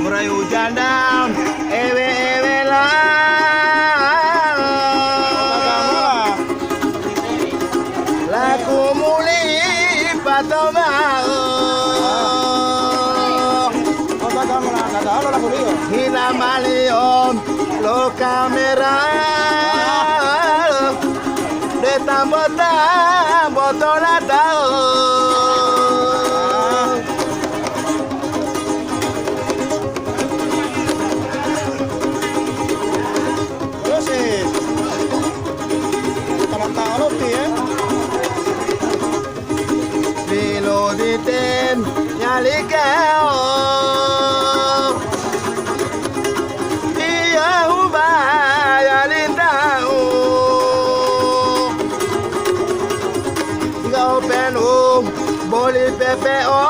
murai hujan down, ewe lah. Laku muli patomao. Hina maliom lo kamera. De tambota botola tao. Diloditin nyalikeo iya ubaya lindau gau penum boli pepeo